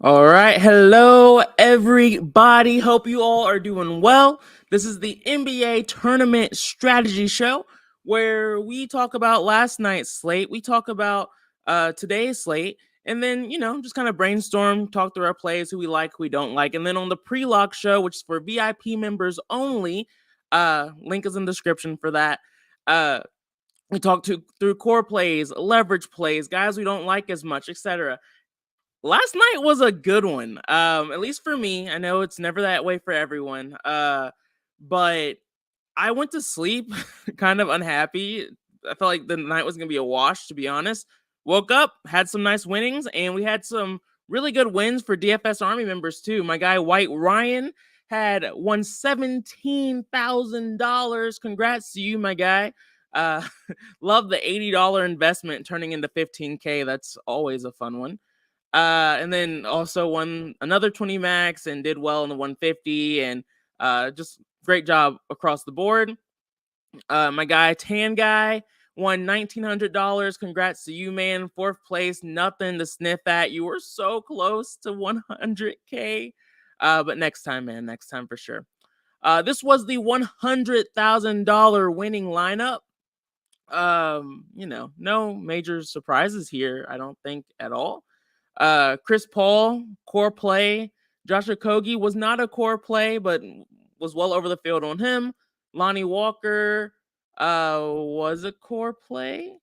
All right. Hello, everybody. Hope you all are doing well. This is the NBA Tournament Strategy Show where we talk about last night's slate. We talk about today's slate. And then, just kind of brainstorm, talk through our plays, who we like, who we don't like. And then on the pre-lock show, which is for VIP members only, link is in the description for that. We talk through core plays, leverage plays, guys we don't like as much, etc. Last night was a good one. At least for me. I know it's never that way for everyone. But I went to sleep kind of unhappy. I felt like the night was gonna be a wash, to be honest. Woke up, had some nice winnings, and we had some really good wins for DFS Army members too. My guy White Ryan had won $17,000. Congrats to you, my guy. Uh, love the $80 investment turning into $15K. That's always a fun one. And then also won another 20 max and did well in the 150 and just great job across the board. My guy Tan Guy won $1,900. Congrats to you, man. Fourth place, nothing to sniff at. You were so close to 100K. But next time, man, next time for sure. This was the $100,000 winning lineup. No major surprises here, I don't think at all. Chris Paul, core play. Josh Okogie was not a core play, but was well over the field on him. Lonnie Walker was a core play.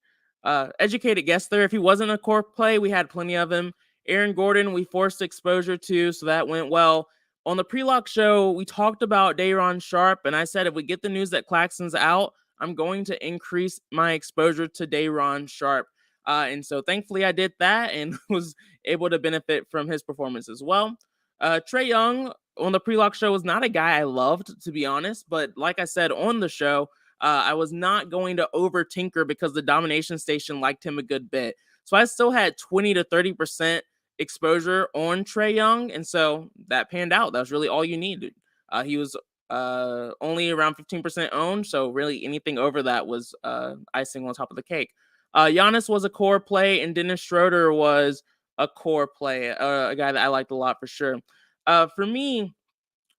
Educated guess there. If he wasn't a core play, we had plenty of him. Aaron Gordon, we forced exposure to, so that went well. On the pre-lock show, we talked about Day'Ron Sharpe, and I said if we get the news that Claxton's out, I'm going to increase my exposure to Day'Ron Sharpe. And so thankfully I did that and was able to benefit from his performance as well. Trae Young on the pre-lock show was not a guy I loved, to be honest, but like I said on the show, I was not going to over tinker because the domination station liked him a good bit. So I still had 20 to 30% exposure on Trae Young, and so that panned out. That was really all you needed. He was only around 15% owned, so really anything over that was icing on top of the cake. Giannis was a core play, and Dennis Schroeder was a core play, a guy that I liked a lot for sure. For me,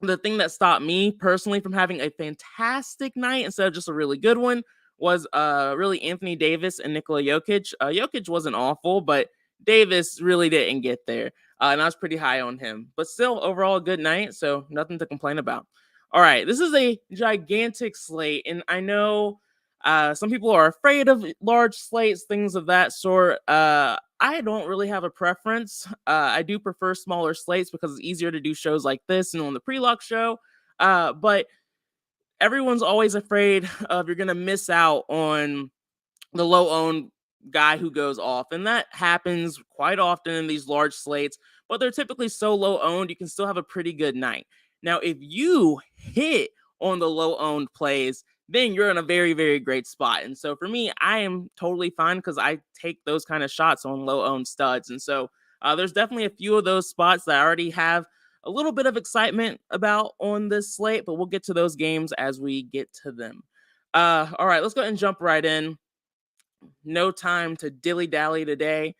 the thing that stopped me personally from having a fantastic night instead of just a really good one was really Anthony Davis and Nikola Jokic. Jokic wasn't awful, but Davis really didn't get there. And I was pretty high on him. But still, overall, a good night, so nothing to complain about. All right, this is a gigantic slate, and I know some people are afraid of large slates, things of that sort. I don't really have a preference. I do prefer smaller slates because it's easier to do shows like this and on the pre-lock show. But everyone's always afraid of you're going to miss out on the low-owned guy who goes off. And that happens quite often in these large slates, but they're typically so low-owned, you can still have a pretty good night. Now, if you hit on the low-owned plays, then you're in a very, very great spot. And so for me, I am totally fine because I take those kind of shots on low-owned studs. And so there's definitely a few of those spots that I already have a little bit of excitement about on this slate, but we'll get to those games as we get to them. All right, let's go ahead and jump right in. No time to dilly-dally today.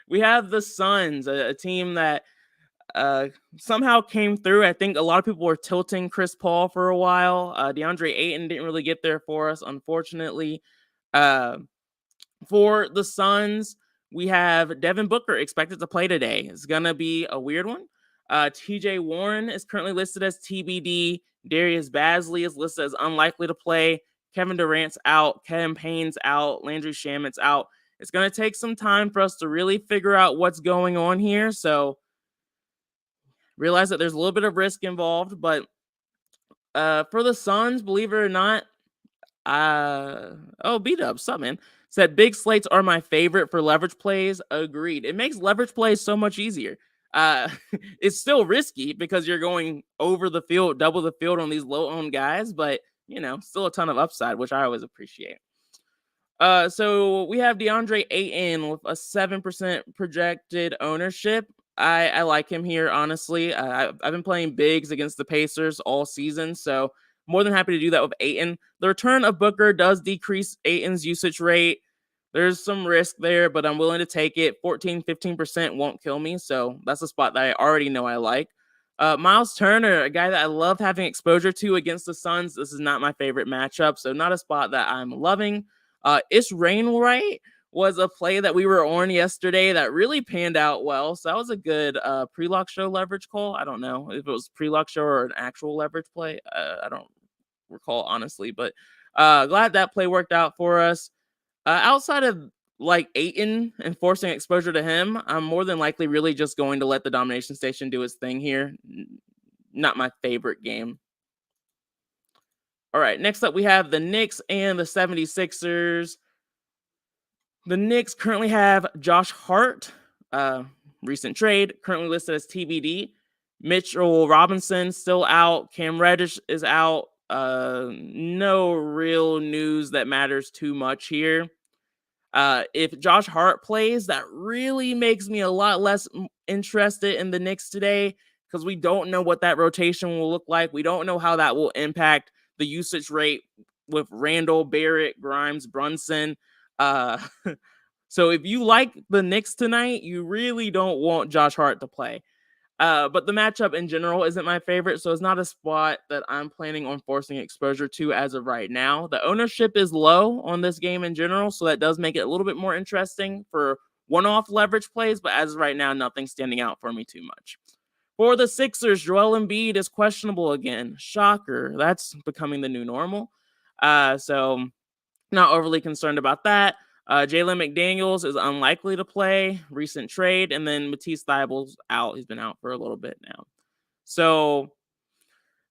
We have the Suns, a team that somehow came through. I think a lot of people were tilting Chris Paul for a while. DeAndre Ayton didn't really get there for us, unfortunately. For the Suns, we have Devin Booker expected to play today. It's going to be a weird one. TJ Warren is currently listed as TBD. Darius Bazley is listed as unlikely to play. Kevin Durant's out. Kevin Payne's out. Landry Shamit's out. It's going to take some time for us to really figure out what's going on here. So realize that there's a little bit of risk involved, but for the Suns, believe it or not, B-Dub, sup, man? Said big slates are my favorite for leverage plays. Agreed. It makes leverage plays so much easier. It's still risky because you're going over the field, double the field on these low-owned guys, but still a ton of upside, which I always appreciate. So we have DeAndre Ayton with a 7% projected ownership. I like him here, honestly. I've been playing bigs against the Pacers all season, so more than happy to do that with Ayton. The return of Booker does decrease Ayton's usage rate. there's some risk there, but I'm willing to take it. 14-15% won't kill me, so that's a spot that I already know I like. Miles Turner, a guy that I love having exposure to against the Suns. This is not my favorite matchup, so not a spot that I'm loving. It's Rainwright was a play that we were on yesterday that really panned out well. So that was a good pre-lock show leverage call. I don't know if it was pre-lock show or an actual leverage play. I don't recall honestly, but glad that play worked out for us. Outside of like Aiton and forcing exposure to him, I'm more than likely really just going to let the domination station do its thing here. Not my favorite game. All right, next up we have the Knicks and the 76ers. The Knicks currently have Josh Hart, recent trade, currently listed as TBD. Mitchell Robinson still out. Cam Reddish is out. No real news that matters too much here. If Josh Hart plays, that really makes me a lot less interested in the Knicks today because we don't know what that rotation will look like. We don't know how that will impact the usage rate with Randall, Barrett, Grimes, Brunson. So if you like the Knicks tonight, you really don't want Josh Hart to play. But the matchup in general isn't my favorite, so it's not a spot that I'm planning on forcing exposure to as of right now. The ownership is low on this game in general, so that does make it a little bit more interesting for one-off leverage plays, but as of right now, nothing's standing out for me too much. For the Sixers, Joel Embiid is questionable again. Shocker. That's becoming the new normal. So not overly concerned about that. Jalen McDaniels is unlikely to play, recent trade, and then Matisse Thybulle's out. He's been out for a little bit now. So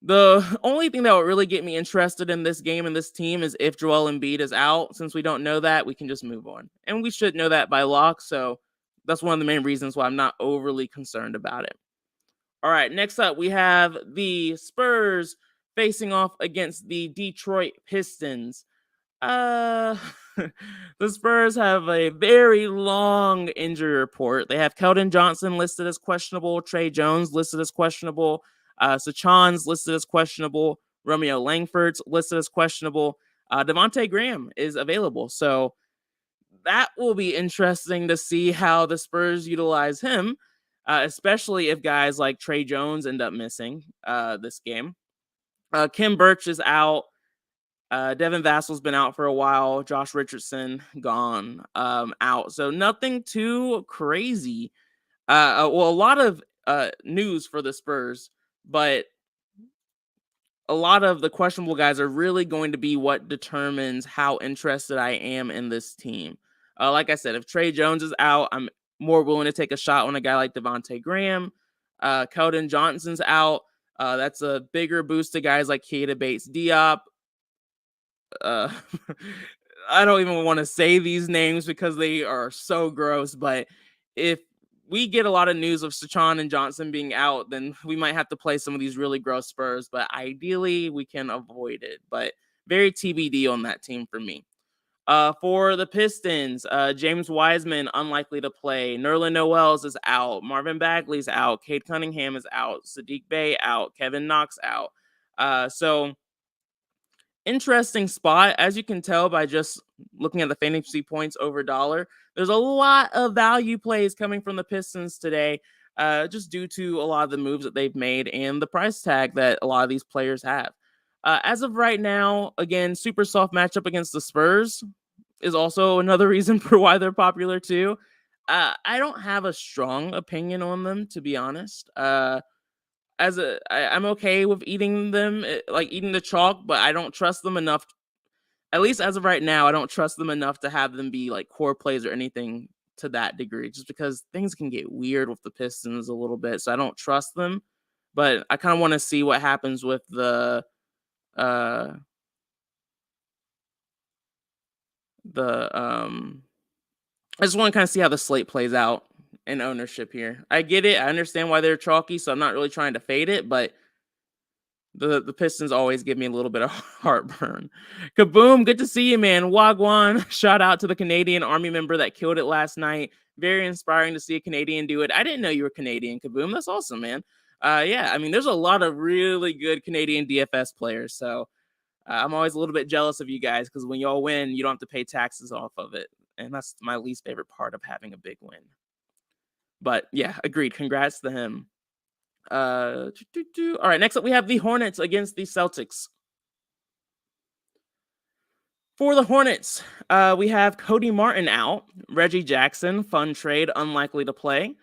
the only thing that would really get me interested in this game and this team is if Joel Embiid is out. Since we don't know that, we can just move on. And we should know that by lock, so that's one of the main reasons why I'm not overly concerned about it. All right, next up, we have the Spurs facing off against the Detroit Pistons. The Spurs have a very long injury report. They have Keldon Johnson listed as questionable, Trey Jones listed as questionable, Sachan's listed as questionable, Romeo Langford's listed as questionable. Devontae Graham is available. So that will be interesting to see how the Spurs utilize him, especially if guys like Trey Jones end up missing this game. Kim Birch is out. Devin Vassal's been out for a while. Josh Richardson gone, out. So nothing too crazy. Well, a lot of news for the Spurs, but a lot of the questionable guys are really going to be what determines how interested I am in this team. Like I said, if Trey Jones is out, I'm more willing to take a shot on a guy like Devontae Graham. Keldon Johnson's out. That's a bigger boost to guys like Keita Bates-Diop. I don't even want to say these names because they are so gross, but if we get a lot of news of Sachan and Johnson being out, then we might have to play some of these really gross Spurs, but ideally we can avoid it. But very TBD on that team for me. For the Pistons, James Wiseman unlikely to play. Nerlens Noel is out. Marvin Bagley's out. Cade Cunningham is out. Sadiq Bey out. Kevin Knox out. So interesting spot. As you can tell by just looking at the fantasy points over dollar, there's a lot of value plays coming from the Pistons today, just due to a lot of the moves that they've made and the price tag that a lot of these players have. As of right now, again, super soft matchup against the Spurs is also another reason for why they're popular too. I don't have a strong opinion on them, to be honest. I'm okay with eating them, like eating the chalk, but I don't trust them enough. At least as of right now, I don't trust them enough to have them be like core plays or anything to that degree, just because things can get weird with the Pistons a little bit. So I don't trust them, but I kind of want to see what happens with uh, I just want to kind of see how the slate plays out in ownership here. I get it. I understand why they're chalky, so I'm not really trying to fade it, but the Pistons always give me a little bit of heartburn. Kaboom, good to see you, man. Wagwan, shout out to the Canadian Army member that killed it last night. Very inspiring to see a Canadian do it. I didn't know you were Canadian, Kaboom. That's awesome, man. Yeah, I mean, there's a lot of really good Canadian DFS players, so I'm always a little bit jealous of you guys because when y'all win, you don't have to pay taxes off of it. and that's my least favorite part of having a big win. But yeah, agreed. Congrats to him. All right, next up we have the Hornets against the Celtics. For the Hornets, we have Cody Martin out, Reggie Jackson, fun trade, unlikely to play.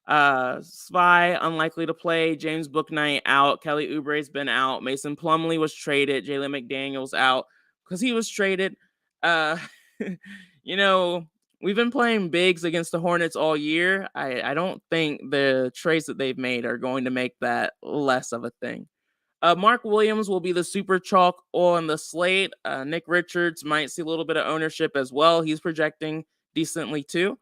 Spy, unlikely to play. James Bouknight out. Kelly Oubre's been out. Mason Plumlee was traded. Jalen McDaniels out because he was traded. Uh, we've been playing bigs against the Hornets all year. I don't think the trades that they've made are going to make that less of a thing. Mark Williams will be the super chalk on the slate. Nick Richards might see a little bit of ownership as well. He's projecting decently too.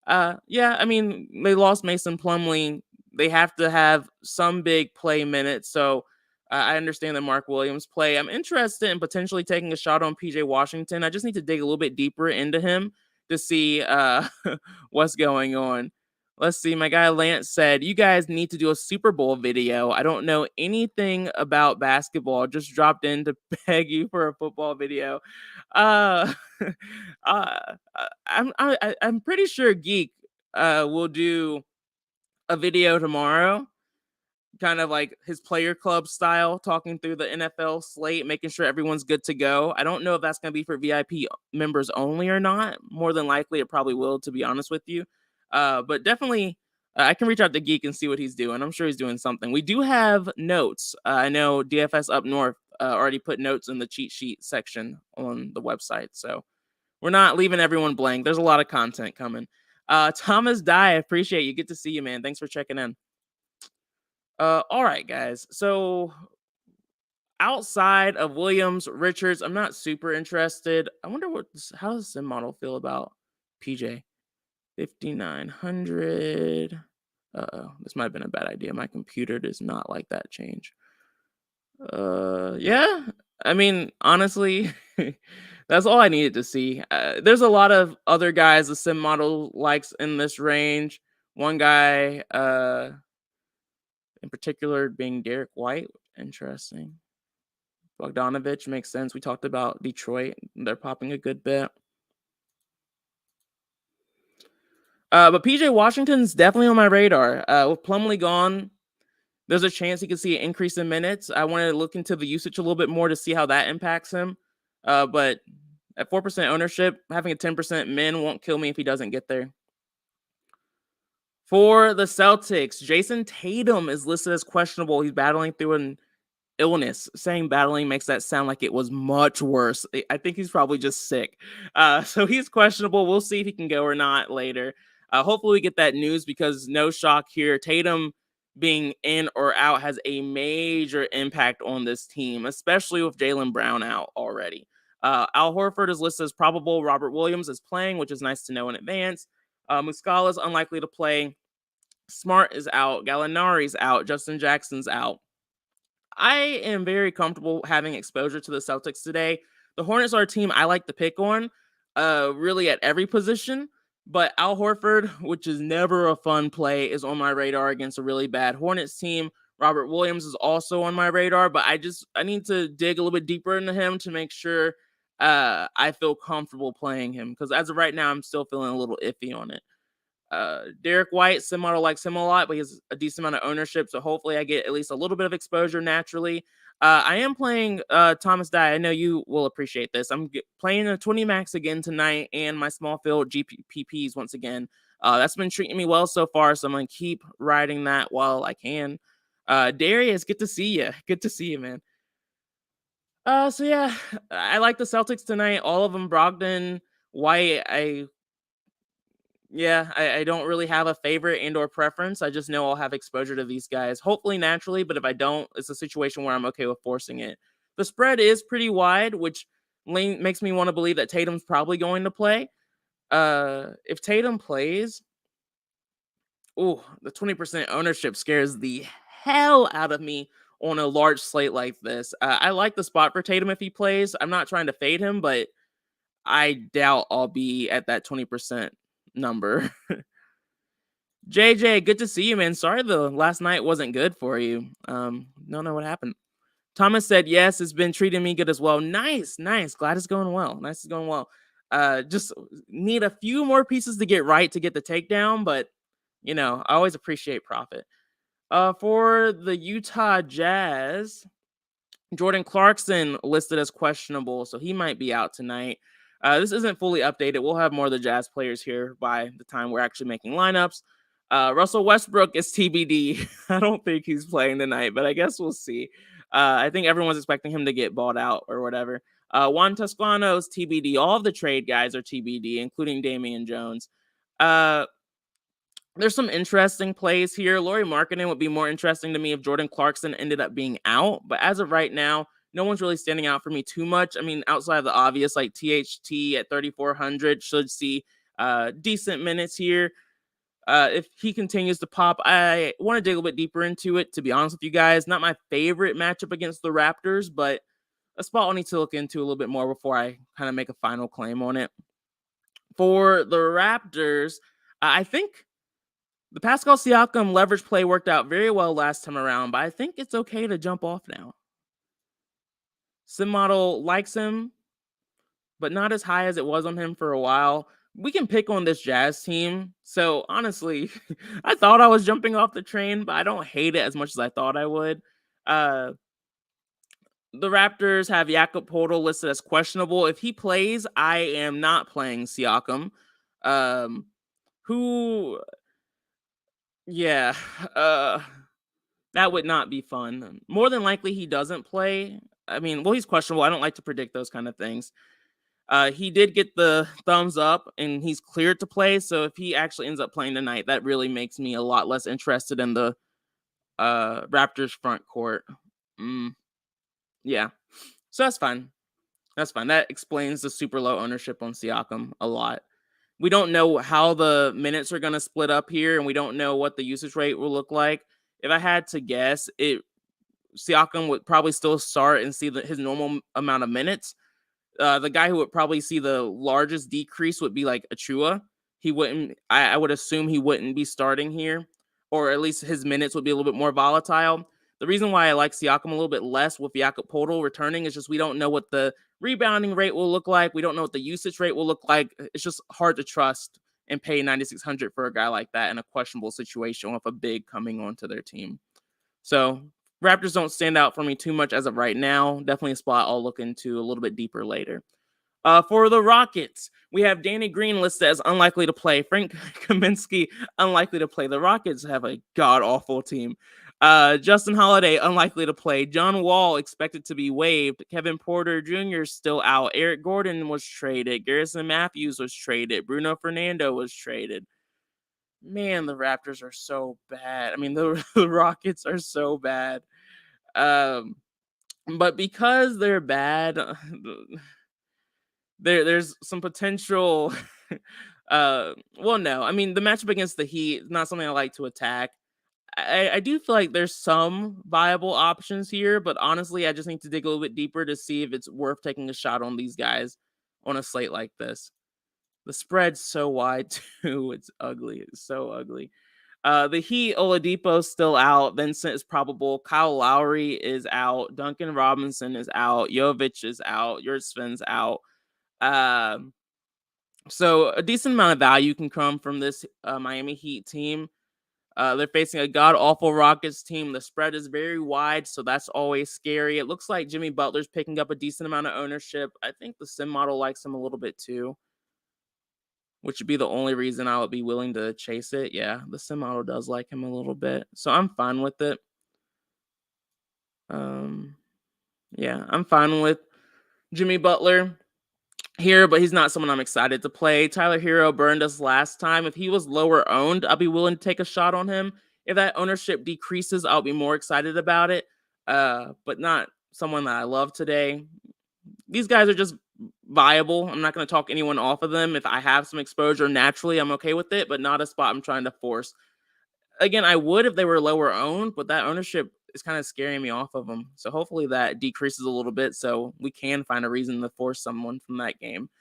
I mean, they lost Mason Plumlee. They have to have some big play minutes. So I understand that Mark Williams play. I'm interested in potentially taking a shot on PJ Washington. I just need to dig a little bit deeper into him to see what's going on. Let's see. My guy Lance said, you guys need to do a Super Bowl video. I don't know anything about basketball. Just dropped in to beg you for a football video. I'm pretty sure Geek will do a video tomorrow, kind of like his player club style, talking through the NFL slate, making sure everyone's good to go. I don't know if that's going to be for VIP members only or not. More than likely, it probably will, to be honest with you. But definitely, I can reach out to Geek and see what he's doing. I'm sure he's doing something. We do have notes. I know DFS Up North already put notes in the cheat sheet section on the website. So we're not leaving everyone blank. There's a lot of content coming. Thomas Dye, I appreciate you. Good to see you, man. Thanks for checking in. All right, guys. So outside of Williams, Richards, I'm not super interested. I wonder how does Sim Model feel about PJ? 5,900. This might have been a bad idea. My computer does not like that change. Yeah. I mean, honestly, that's all I needed to see. There's a lot of other guys the Sim Model likes in this range. One guy, in particular, being Derek White. Interesting. Bogdanovich makes sense. We talked about Detroit. They're popping a good bit. But PJ Washington's definitely on my radar. With Plumlee gone, there's a chance he could see an increase in minutes. I wanted to look into the usage a little bit more to see how that impacts him. But at 4% ownership, having a 10% min won't kill me if he doesn't get there. For the Celtics, Jayson Tatum is listed as questionable. He's battling through an illness. Saying battling makes that sound like it was much worse. I think he's probably just sick. So he's questionable. We'll see if he can go or not later. Hopefully we get that news because no shock here. Tatum being in or out has a major impact on this team, especially with Jaylen Brown out already. Al Horford is listed as probable. Robert Williams is playing, which is nice to know in advance. Muscala is unlikely to play. Smart is out. Gallinari's out. Justin Jackson's out. I am very comfortable having exposure to the Celtics today. The Hornets are a team I like to pick on, really at every position. But Al Horford, which is never a fun play, is on my radar against a really bad Hornets team. Robert Williams is also on my radar, but I need to dig a little bit deeper into him to make sure I feel comfortable playing him. Because as of right now, I'm still feeling a little iffy on it. Derek White, Sim-Model likes him a lot, but he has a decent amount of ownership, so hopefully I get at least a little bit of exposure naturally. I am playing Thomas Dye. I know you will appreciate this. I'm playing a 20 max again tonight and my small field GPPs once again. That's been treating me well so far, so I'm going to keep riding that while I can. Darius, good to see you. Good to see you, man. So yeah, I like the Celtics tonight. All of them, Brogdon, White, I don't really have a favorite and or preference. I just know I'll have exposure to these guys, hopefully naturally, but if I don't, it's a situation where I'm okay with forcing it. The spread is pretty wide, which makes me want to believe that Tatum's probably going to play. If Tatum plays, the 20% ownership scares the hell out of me on a large slate like this. I like the spot for Tatum if he plays. I'm not trying to fade him, but I doubt I'll be at that 20% number. JJ, good to see you, man. Sorry the last night wasn't good for you. Don't know what happened. Thomas said, yes, it's been treating me good as well. Nice. Glad it's going well. Just need a few more pieces to get right to get the takedown, but I always appreciate profit. For the Utah Jazz, Jordan Clarkson listed as questionable, so he might be out tonight. This isn't fully updated. We'll have more of the Jazz players here by the time we're actually making lineups. Russell Westbrook is TBD. I don't think he's playing tonight, but I guess we'll see. I think everyone's expecting him to get bought out or whatever. Juan Toscano's TBD. All of the trade guys are TBD, including Damian Jones. There's some interesting plays here. Lauri Markkanen would be more interesting to me if Jordan Clarkson ended up being out. But as of right now, no one's really standing out for me too much. I mean, outside of the obvious, like THT at 3,400 should see decent minutes here. If he continues to pop, I want to dig a little bit deeper into it, to be honest with you guys. Not my favorite matchup against the Raptors, but a spot I'll need to look into a little bit more before I kind of make a final claim on it. For the Raptors, I think the Pascal Siakam leverage play worked out very well last time around, but I think it's okay to jump off now. Sim model likes him, but not as high as it was on him for a while. We can pick on this Jazz team. So honestly, I thought I was jumping off the train, but I don't hate it as much as I thought I would. The Raptors have Jakob Poeltl listed as questionable. If he plays, I am not playing Siakam. Yeah, that would not be fun. More than likely, he doesn't play. I mean, well, he's questionable. I don't like to predict those kind of things. He did get the thumbs up, and he's cleared to play. So if he actually ends up playing tonight, that really makes me a lot less interested in the Raptors front court. Yeah, so that's fine. That's fine. That explains the super low ownership on Siakam a lot. We don't know how the minutes are going to split up here, and we don't know what the usage rate will look like. If I had to guess, Siakam would probably still start and see his normal amount of minutes. The guy who would probably see the largest decrease would be like Achua. He wouldn't. I would assume he wouldn't be starting here, or at least his minutes would be a little bit more volatile. The reason why I like Siakam a little bit less with Jakob Poeltl returning is just we don't know what the rebounding rate will look like. We don't know what the usage rate will look like. It's just hard to trust and pay 9,600 for a guy like that in a questionable situation with a big coming onto their team. So Raptors don't stand out for me too much as of right now. Definitely a spot I'll look into a little bit deeper later. For the Rockets, we have Danny Green listed as unlikely to play. Frank Kaminsky, unlikely to play. The Rockets have a god-awful team. Justin Holiday, unlikely to play. John Wall, expected to be waived. Kevin Porter Jr. still out. Eric Gordon was traded. Garrison Matthews was traded. Bruno Fernando was traded. Man, the Raptors are so bad. I mean, the Rockets are so bad. But because they're bad, there's some potential. Well, no. I mean, the matchup against the Heat is not something I like to attack. I do feel like there's some viable options here, but honestly, I just need to dig a little bit deeper to see if it's worth taking a shot on these guys on a slate like this. The spread's so wide too. It's ugly. It's so ugly. The Heat, Oladipo's still out. Vincent is probable. Kyle Lowry is out. Duncan Robinson is out. Jovic is out. Yurtsven's out. So a decent amount of value can come from this Miami Heat team. They're facing a god-awful Rockets team. The spread is very wide, so that's always scary. It looks like Jimmy Butler's picking up a decent amount of ownership. I think the sim model likes him a little bit too, which would be the only reason I would be willing to chase it. Yeah, the sim model does like him a little bit, so I'm fine with it. Yeah, I'm fine with Jimmy Butler here, but he's not someone I'm excited to play. Tyler Hero burned us last time. If he was lower owned, I'll be willing to take a shot on him. If that ownership decreases, I'll be more excited about it, but not someone that I love today. These guys are just viable. I'm not going to talk anyone off of them. If I have some exposure naturally, I'm okay with it, but not a spot I'm trying to force. Again, I would if they were lower owned, but that ownership is kind of scaring me off of them. So hopefully that decreases a little bit so we can find a reason to force someone from that game.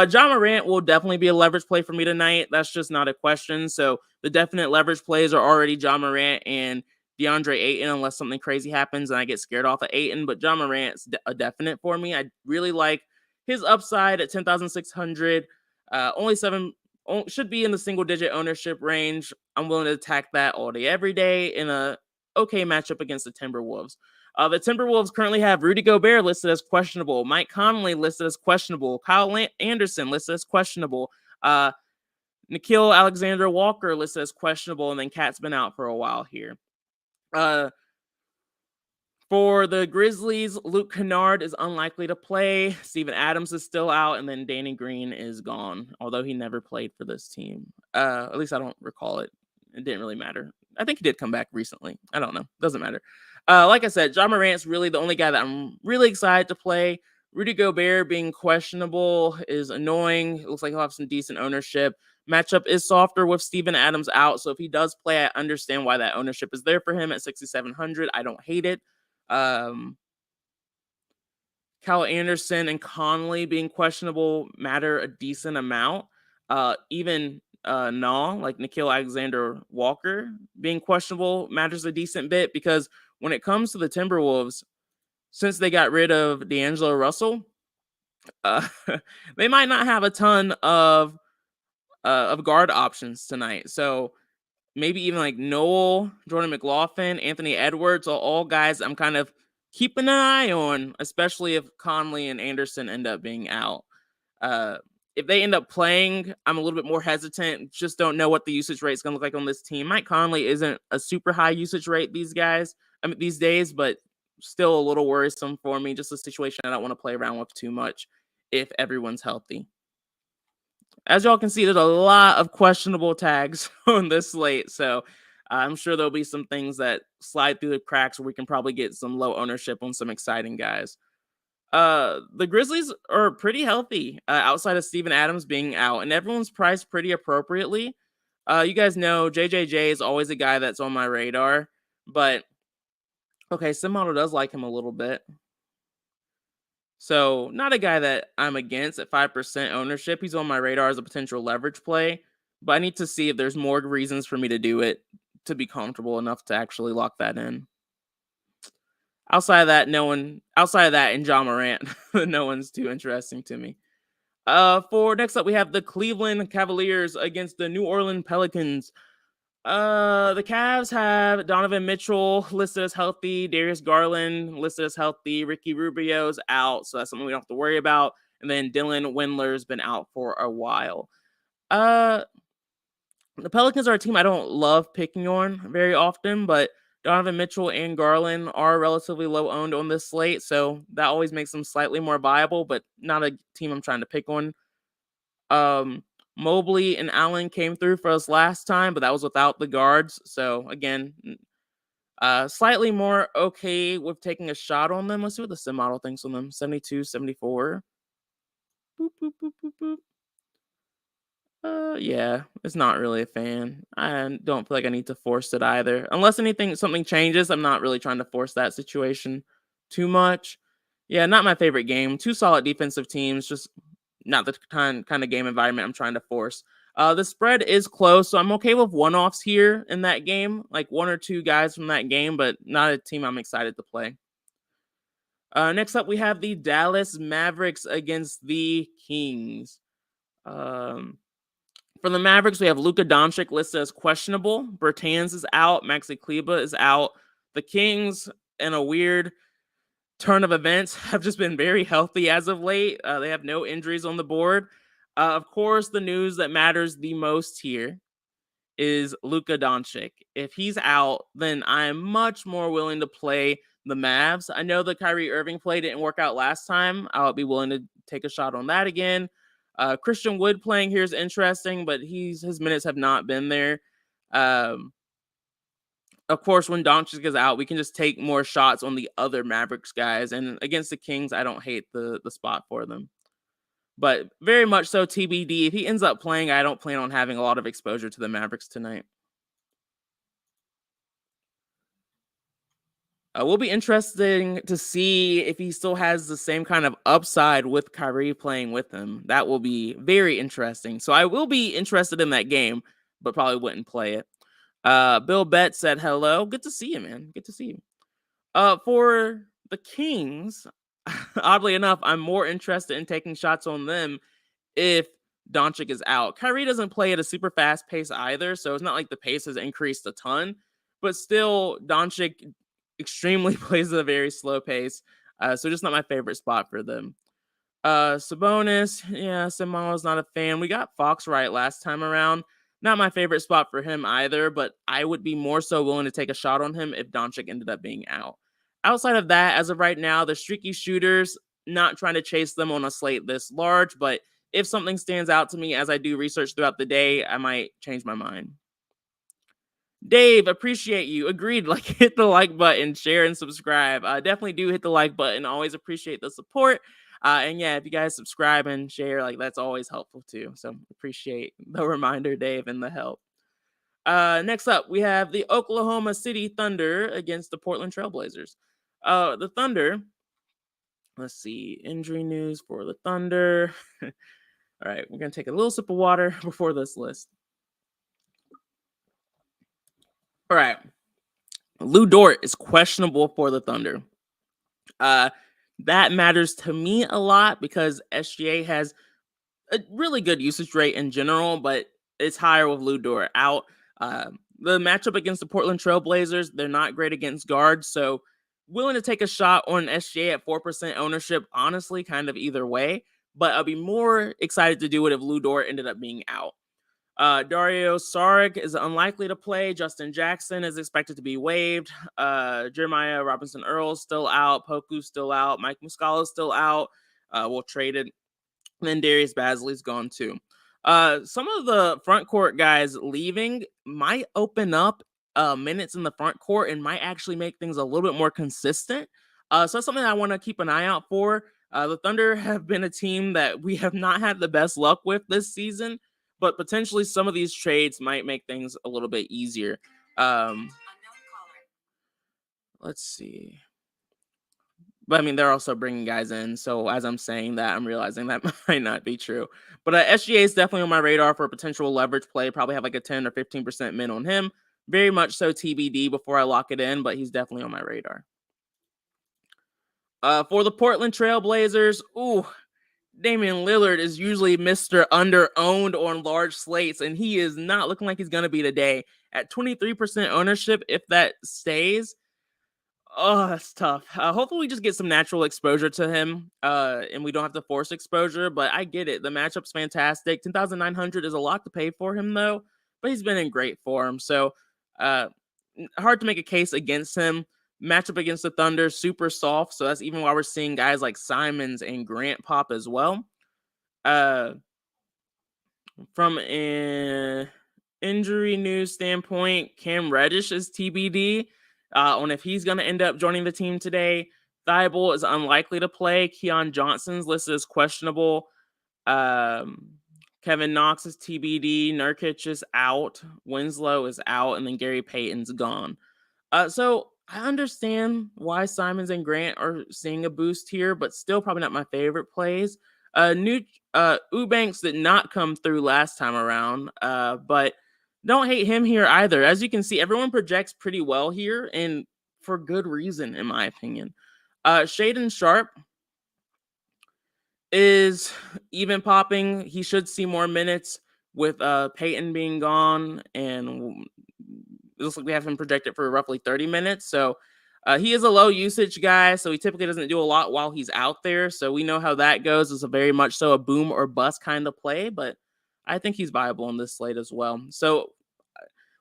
John Morant will definitely be a leverage play for me tonight. That's just not a question. So the definite leverage plays are already John Morant and DeAndre Ayton, unless something crazy happens and I get scared off of Ayton. But John Morant's a definite for me. I really like his upside at 10,600, only should be in the single digit ownership range. I'm willing to attack that all day, every day in a okay matchup against the Timberwolves. The Timberwolves currently have Rudy Gobert listed as questionable, Mike Conley listed as questionable, Kyle Anderson listed as questionable, Nickeil Alexander-Walker listed as questionable, and then Cat's been out for a while here. For the Grizzlies, Luke Kennard is unlikely to play. Steven Adams is still out, and then Danny Green is gone, although he never played for this team. At least I don't recall it. It didn't really matter. I think he did come back recently. I don't know. Doesn't matter. Like I said, Ja Morant's really the only guy that I'm really excited to play. Rudy Gobert being questionable is annoying. It looks like he'll have some decent ownership. Matchup is softer with Steven Adams out, so if he does play, I understand why that ownership is there for him at 6,700. I don't hate it. Kyle Anderson and Conley being questionable matter a decent amount. Even like Nickeil Alexander-Walker being questionable matters a decent bit, because when it comes to the Timberwolves, since they got rid of D'Angelo Russell, they might not have a ton of guard options tonight. So maybe even like Noel, Jordan McLaughlin, Anthony Edwards are all guys I'm kind of keeping an eye on, especially if Conley and Anderson end up being out. If they end up playing, I'm a little bit more hesitant. Just don't know what the usage rate is going to look like on this team. Mike Conley isn't a super high usage rate these days, but still a little worrisome for me. Just a situation I don't want to play around with too much if everyone's healthy. As y'all can see, there's a lot of questionable tags on this slate, so I'm sure there'll be some things that slide through the cracks where we can probably get some low ownership on some exciting guys. The Grizzlies are pretty healthy outside of Steven Adams being out, and everyone's priced pretty appropriately. You guys know JJJ is always a guy that's on my radar, but okay, Simodel does like him a little bit. So not a guy that I'm against at 5% ownership. He's on my radar as a potential leverage play, but I need to see if there's more reasons for me to do it to be comfortable enough to actually lock that in. Outside of that, and Ja Morant, no one's too interesting to me. For next up, we have the Cleveland Cavaliers against the New Orleans Pelicans. The Cavs have Donovan Mitchell listed as healthy, Darius Garland listed as healthy, Ricky Rubio's out, so that's something we don't have to worry about. And then Dylan Windler's been out for a while. The Pelicans are a team I don't love picking on very often, but Donovan Mitchell and Garland are relatively low owned on this slate, so that always makes them slightly more viable, but not a team I'm trying to pick on. Mobley and Allen came through for us last time, but that was without the guards. So again, slightly more okay with taking a shot on them. Let's see what the sim model thinks on them. 72, 74. Boop, boop, boop, boop, boop. Yeah, it's not really a fan. I don't feel like I need to force it either. Unless something changes, I'm not really trying to force that situation too much. Yeah, not my favorite game. Two solid defensive teams, just not the kind of game environment I'm trying to force. The spread is close, so I'm okay with one-offs here in that game, like one or two guys from that game, but not a team I'm excited to play. Next up, we have the Dallas Mavericks against the Kings. For the Mavericks, we have Luka Doncic listed as questionable. Bertans is out. Maxi Kleber is out. The Kings, in a weird turn of events, have just been very healthy as of late. They have no injuries on the board. Of course, the news that matters the most here is Luka Doncic. If he's out, then I am much more willing to play the Mavs. I know the Kyrie Irving play didn't work out last time. I'll be willing to take a shot on that again. Christian Wood playing here is interesting, but his minutes have not been there. Of course, when Doncic is out, we can just take more shots on the other Mavericks guys. And against the Kings, I don't hate the spot for them. But very much so TBD. If he ends up playing, I don't plan on having a lot of exposure to the Mavericks tonight. Will be interesting to see if he still has the same kind of upside with Kyrie playing with him. That will be very interesting. So I will be interested in that game, but probably wouldn't play it. Bill Bett said hello. Good to see you, man. Good to see you. For the Kings, Oddly enough, I'm more interested in taking shots on them if Doncic is out. Kyrie doesn't play at a super fast pace either, so it's not like the pace has increased a ton, but still, Doncic extremely plays at a very slow pace, so just not my favorite spot for them. Sabonis, yeah, Simalo's not a fan. We got Fox right last time around. Not my favorite spot for him either, but I would be more so willing to take a shot on him if Doncic ended up being out. Outside of that, as of right now, the streaky shooters, not trying to chase them on a slate this large, but if something stands out to me as I do research throughout the day, I might change my mind. Dave, appreciate you. Agreed. Like, hit the like button, share, and subscribe. Definitely do hit the like button. Always appreciate the support. And yeah, if you guys subscribe and share, like, that's always helpful too. So appreciate the reminder, Dave, and the help. Next up, we have the Oklahoma City Thunder against the Portland Trailblazers. The Thunder. Let's see, injury news for the Thunder. All right, we're gonna take a little sip of water before this list. All right. Lou Dort is questionable for the Thunder. That matters to me a lot because SGA has a really good usage rate in general, but it's higher with Lou Dort out. The matchup against the Portland Trailblazers, they're not great against guards, so willing to take a shot on SGA at 4% ownership, honestly, kind of either way, but I'll be more excited to do it if Lou Dort ended up being out. Dario Saric is unlikely to play. Justin Jackson is expected to be waived. Jeremiah Robinson Earl still out. Poku's still out. Mike Muscala's still out. We'll trade it. And then Darius Basley's gone too. Some of the front court guys leaving might open up minutes in the front court and might actually make things a little bit more consistent. So that's something I want to keep an eye out for. The Thunder have been a team that we have not had the best luck with this season, but potentially some of these trades might make things a little bit easier. Let's see. But I mean, they're also bringing guys in. So as I'm saying that, I'm realizing that might not be true. But SGA is definitely on my radar for a potential leverage play. Probably have like a 10 or 15% min on him. Very much so TBD before I lock it in, but he's definitely on my radar. For the Portland Trailblazers, Damian Lillard is usually Mr. Under-owned on large slates, and he is not looking like he's going to be today. At 23% ownership, if that stays, oh, that's tough. Hopefully we just get some natural exposure to him, and we don't have to force exposure, but I get it. The matchup's fantastic. 10,900 is a lot to pay for him, though, but he's been in great form, so hard to make a case against him. Matchup against the Thunder, super soft, so that's even why we're seeing guys like Simons and Grant pop as well. From an injury news standpoint, Cam Reddish is TBD on if he's going to end up joining the team today. Thibault is unlikely to play. Keon Johnson's listed as questionable. Kevin Knox is TBD. Nurkic is out. Winslow is out. And then Gary Payton's gone. So I understand why Simons and Grant are seeing a boost here, but still probably not my favorite plays. Eubanks did not come through last time around, but don't hate him here either. As you can see, everyone projects pretty well here, and for good reason, in my opinion. Shaden Sharp is even popping. He should see more minutes with Peyton being gone, and it looks like we have him projected for roughly 30 minutes. So he is a low usage guy, so he typically doesn't do a lot while he's out there. So we know how that goes. It's a very much so a boom or bust kind of play, but I think he's viable on this slate as well. So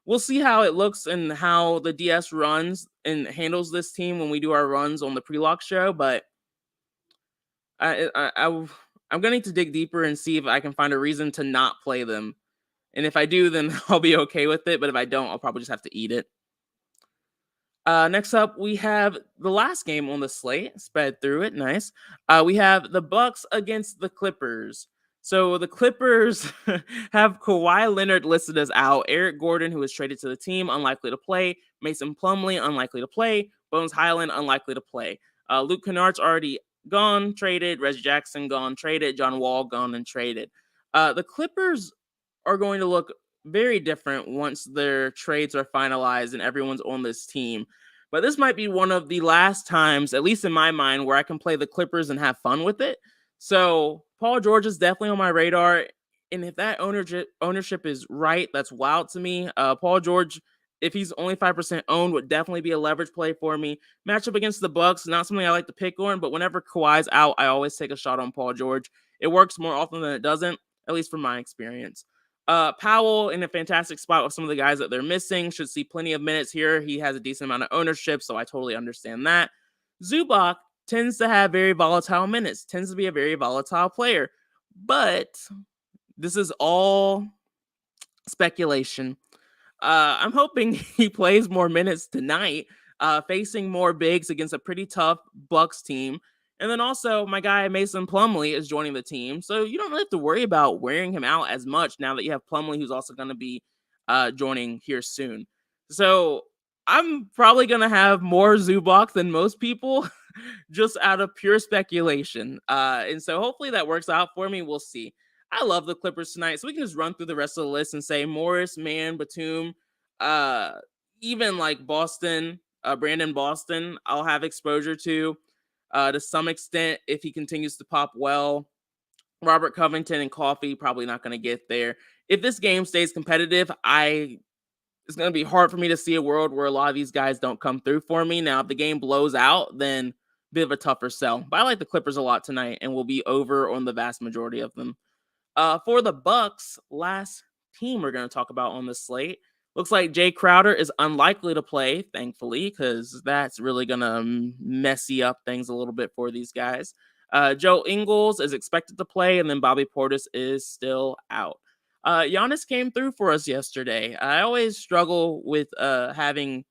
we'll see how it looks and how the DS runs and handles this team when we do our runs on the pre-lock show. But I'm going to need to dig deeper and see if I can find a reason to not play them. And if I do, then I'll be okay with it. But if I don't, I'll probably just have to eat it. Next up, we have the last game on the slate. Sped through it. Nice. We have the Bucks against the Clippers. So the Clippers have Kawhi Leonard listed as out. Eric Gordon, who was traded to the team, unlikely to play. Mason Plumlee, unlikely to play. Bones Highland, unlikely to play. Luke Kennard's already gone, traded. Reggie Jackson, gone, traded. John Wall, gone and traded. The Clippers are going to look very different once their trades are finalized and everyone's on this team. But this might be one of the last times, at least in my mind, where I can play the Clippers and have fun with it. So Paul George is definitely on my radar. And if that ownership is right, that's wild to me. Paul George, if he's only 5% owned, would definitely be a leverage play for me. Matchup against the Bucks, not something I like to pick on, but whenever Kawhi's out, I always take a shot on Paul George. It works more often than it doesn't, at least from my experience. Powell in a fantastic spot with some of the guys that they're missing. Should see plenty of minutes here. He has a decent amount of ownership, so I totally understand that. Zubac tends to have very volatile minutes, tends to be a very volatile player. But this is all speculation. I'm hoping he plays more minutes tonight, facing more bigs against a pretty tough Bucks team. And then also, my guy Mason Plumlee is joining the team, so you don't really have to worry about wearing him out as much now that you have Plumlee, who's also going to be joining here soon. So I'm probably going to have more Zubac than most people, just out of pure speculation. And so hopefully that works out for me. We'll see. I love the Clippers tonight, so we can just run through the rest of the list and say Morris, Mann, Batum, even like Boston, Brandon Boston, I'll have exposure to some extent if he continues to pop well. Robert Covington and Coffee, probably not going to get there. If this game stays competitive, it's going to be hard for me to see a world where a lot of these guys don't come through for me. Now, if the game blows out, then a bit of a tougher sell. But I like the Clippers a lot tonight, and we'll be over on the vast majority of them. For the Bucks, last team we're going to talk about on the slate, looks like Jay Crowder is unlikely to play, thankfully, because that's really going to messy up things a little bit for these guys. Joe Ingles is expected to play, and then Bobby Portis is still out. Giannis came through for us yesterday. I always struggle with having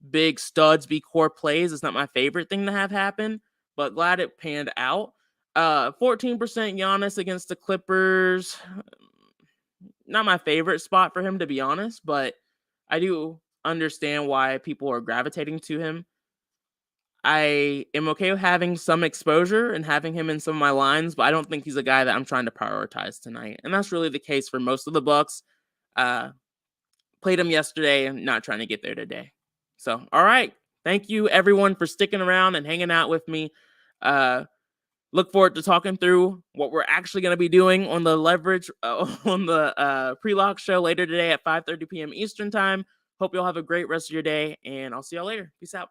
big studs be core plays. It's not my favorite thing to have happen, but glad it panned out. 14% Giannis against the Clippers. Not my favorite spot for him, to be honest, but I do understand why people are gravitating to him. I am okay with having some exposure and having him in some of my lines, but I don't think he's a guy that I'm trying to prioritize tonight. And that's really the case for most of the Bucks. Played him yesterday and not trying to get there today. So, all right. Thank you, everyone, for sticking around and hanging out with me. Look forward to talking through what we're actually going to be doing on the leverage on the pre-lock show later today at 5:30 p.m. Eastern time. Hope you all have a great rest of your day, and I'll see y'all later. Peace out.